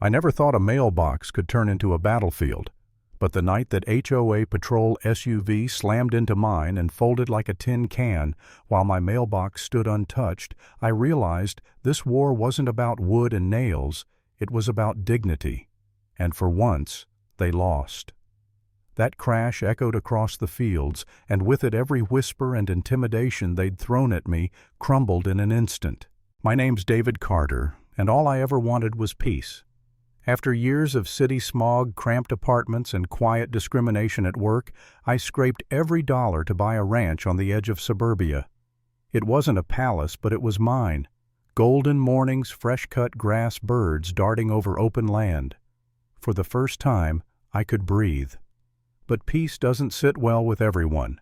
I never thought a mailbox could turn into a battlefield, but the night that HOA patrol SUV slammed into mine and folded like a tin can while my mailbox stood untouched, I realized this war wasn't about wood and nails, it was about dignity. And for once, they lost. That crash echoed across the fields, and with it every whisper and intimidation they'd thrown at me crumbled in an instant. My name's David Carter, and all I ever wanted was peace. After years of city smog, cramped apartments, and quiet discrimination at work, I scraped every dollar to buy a ranch on the edge of suburbia. It wasn't a palace, but it was mine. Golden mornings, fresh-cut grass, birds darting over open land. For the first time, I could breathe. But peace doesn't sit well with everyone.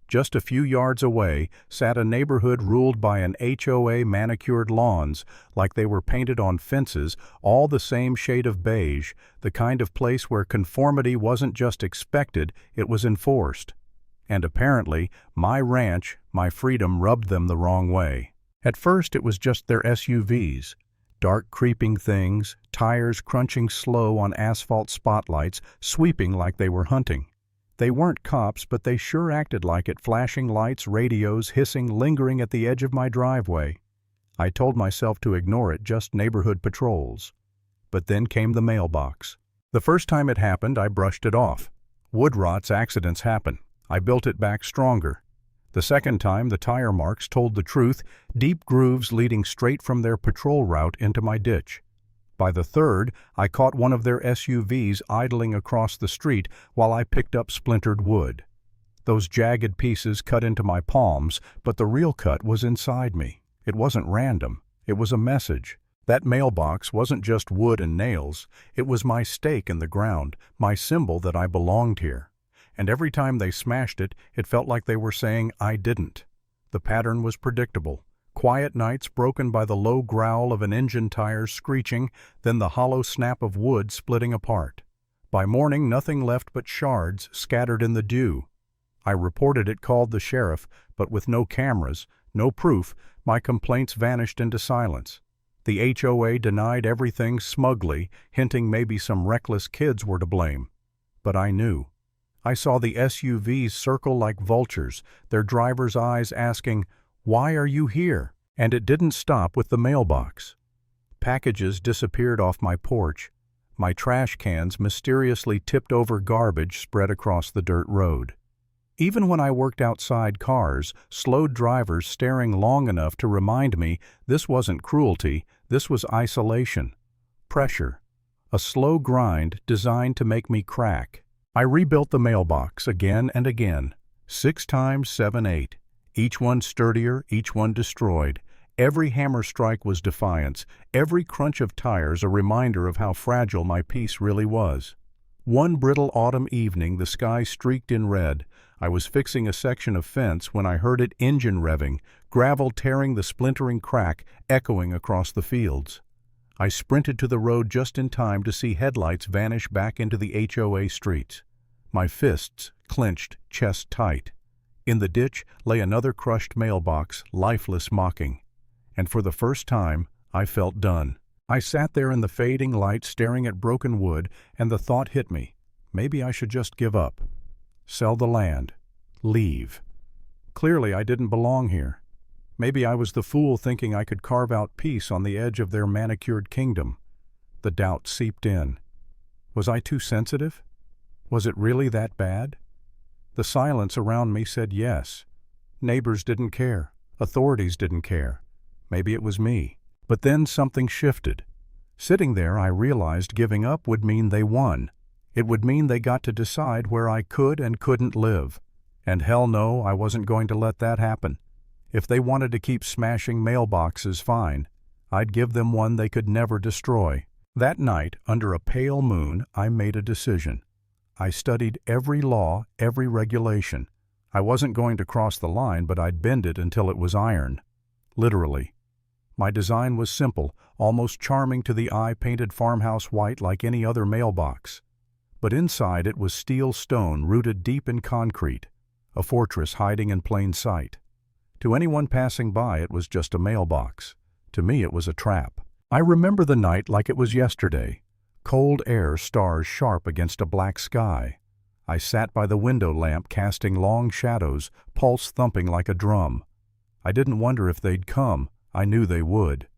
Just a few yards away sat a neighborhood ruled by an HOA manicured lawns, like they were painted on fences, all the same shade of beige, the kind of place where conformity wasn't just expected, it was enforced. And apparently, my ranch, my freedom, rubbed them the wrong way. At first it was just their SUVs. Dark creeping things, tires crunching slow on asphalt spotlights, sweeping like they were hunting. They weren't cops, but they sure acted like it, flashing lights, radios, hissing, lingering at the edge of my driveway. I told myself to ignore it, just neighborhood patrols. But then came the mailbox. The first time it happened, I brushed it off. Wood rots, accidents happen. I built it back stronger. The second time, the tire marks told the truth, deep grooves leading straight from their patrol route into my ditch. By the third, I caught one of their SUVs idling across the street while I picked up splintered wood. Those jagged pieces cut into my palms, but the real cut was inside me. It wasn't random. It was a message. That mailbox wasn't just wood and nails. It was my stake in the ground, my symbol that I belonged here. And every time they smashed it, it felt like they were saying, I didn't. The pattern was predictable. Quiet nights broken by the low growl of an engine tire screeching, then the hollow snap of wood splitting apart. By morning, nothing left but shards scattered in the dew. I reported it, called the sheriff, but with no cameras, no proof, my complaints vanished into silence. The HOA denied everything smugly, hinting maybe some reckless kids were to blame. But I knew. I saw the SUVs circle like vultures, their drivers' eyes asking, "Why are you here?" And it didn't stop with the mailbox. Packages disappeared off my porch. My trash cans mysteriously tipped over garbage spread across the dirt road. Even when I worked outside, cars slowed, drivers staring long enough to remind me this wasn't cruelty, this was isolation. Pressure. A slow grind designed to make me crack. I rebuilt the mailbox again and again. 6 times 7, 8. Each one sturdier, each one destroyed. Every hammer strike was defiance, every crunch of tires a reminder of how fragile my peace really was. One brittle autumn evening, the sky streaked in red. I was fixing a section of fence when I heard it engine revving, gravel tearing the splintering crack, echoing across the fields. I sprinted to the road just in time to see headlights vanish back into the HOA streets. My fists clenched, chest tight. In the ditch lay another crushed mailbox, lifeless, mocking. And for the first time, I felt done. I sat there in the fading light staring at broken wood, and the thought hit me. Maybe I should just give up. Sell the land. Leave. Clearly I didn't belong here. Maybe I was the fool thinking I could carve out peace on the edge of their manicured kingdom. The doubt seeped in. Was I too sensitive? Was it really that bad? The silence around me said yes. Neighbors didn't care. Authorities didn't care. Maybe it was me. But then something shifted. Sitting there, I realized giving up would mean they won. It would mean they got to decide where I could and couldn't live. And hell no, I wasn't going to let that happen. If they wanted to keep smashing mailboxes, fine. I'd give them one they could never destroy. That night, under a pale moon, I made a decision. I studied every law, every regulation. I wasn't going to cross the line, but I'd bend it until it was iron. Literally. My design was simple, almost charming to the eye, painted farmhouse white like any other mailbox. But inside it was steel stone rooted deep in concrete, a fortress hiding in plain sight. To anyone passing by, it was just a mailbox. To me, it was a trap. I remember the night like it was yesterday. Cold air, stars sharp against a black sky. I sat by the window lamp casting long shadows, pulse thumping like a drum. I didn't wonder if they'd come, I knew they would.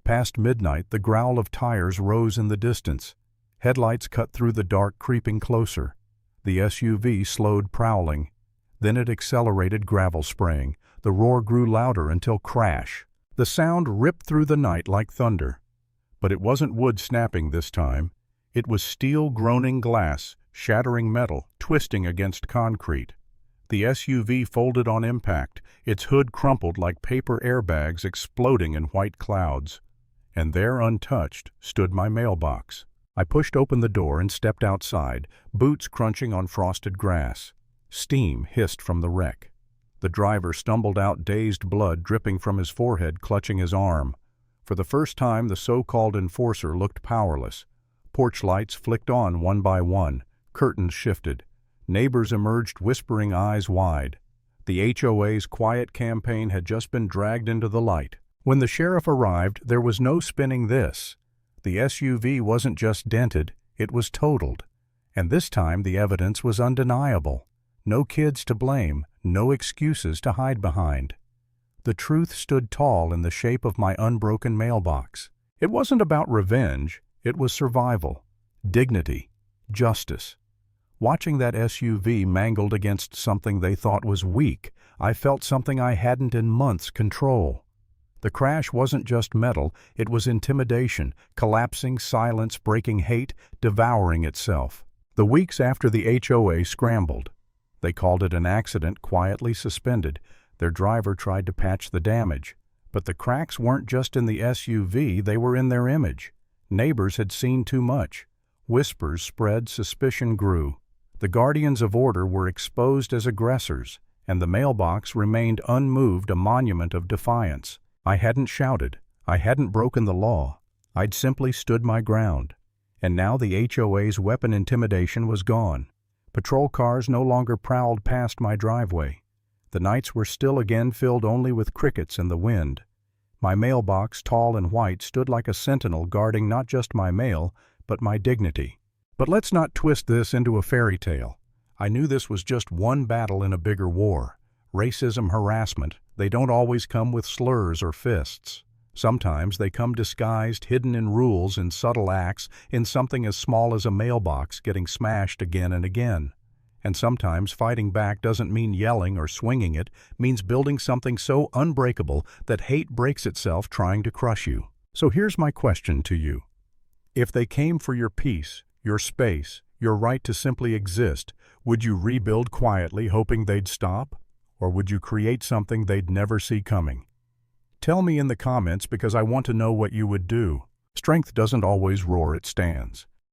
Past midnight, the growl of tires rose in the distance. Headlights cut through the dark, creeping closer. The SUV slowed, prowling. Then it accelerated, gravel spraying. The roar grew louder until crash. The sound ripped through the night like thunder. But it wasn't wood snapping this time. It was steel groaning glass, shattering metal, twisting against concrete. The SUV folded on impact, its hood crumpled like paper airbags exploding in white clouds. And there, untouched, stood my mailbox. I pushed open the door and stepped outside, boots crunching on frosted grass. Steam hissed from the wreck. The driver stumbled out, dazed, blood dripping from his forehead, clutching his arm. For the first time, the so-called enforcer looked powerless. Porch lights flicked on one by one. Curtains shifted. Neighbors emerged, whispering, eyes wide. The HOA's quiet campaign had just been dragged into the light. When the sheriff arrived, there was no spinning this. The SUV wasn't just dented, it was totaled. And this time the evidence was undeniable. No kids to blame, no excuses to hide behind. The truth stood tall in the shape of my unbroken mailbox. It wasn't about revenge, it was survival, dignity, justice. Watching that SUV mangled against something they thought was weak, I felt something I hadn't in months: control. The crash wasn't just metal, it was intimidation, collapsing silence, breaking hate, devouring itself. The weeks after the HOA scrambled. They called it an accident, quietly suspended. Their driver tried to patch the damage. But the cracks weren't just in the SUV, they were in their image. Neighbors had seen too much. Whispers spread, suspicion grew. The guardians of order were exposed as aggressors, and the mailbox remained unmoved, a monument of defiance. I hadn't shouted. I hadn't broken the law. I'd simply stood my ground. And now the HOA's weapon intimidation was gone. Patrol cars no longer prowled past my driveway. The nights were still again, filled only with crickets and the wind. My mailbox, tall and white, stood like a sentinel guarding not just my mail, but my dignity. But let's not twist this into a fairy tale. I knew this was just one battle in a bigger war. Racism, harassment, they don't always come with slurs or fists. Sometimes they come disguised, hidden in rules, in subtle acts, in something as small as a mailbox getting smashed again and again. And sometimes fighting back doesn't mean yelling or swinging, it means building something so unbreakable that hate breaks itself trying to crush you. So here's my question to you. If they came for your peace, your space, your right to simply exist, would you rebuild quietly hoping they'd stop? Or would you create something they'd never see coming? Tell me in the comments, because I want to know what you would do. Strength doesn't always roar, it stands.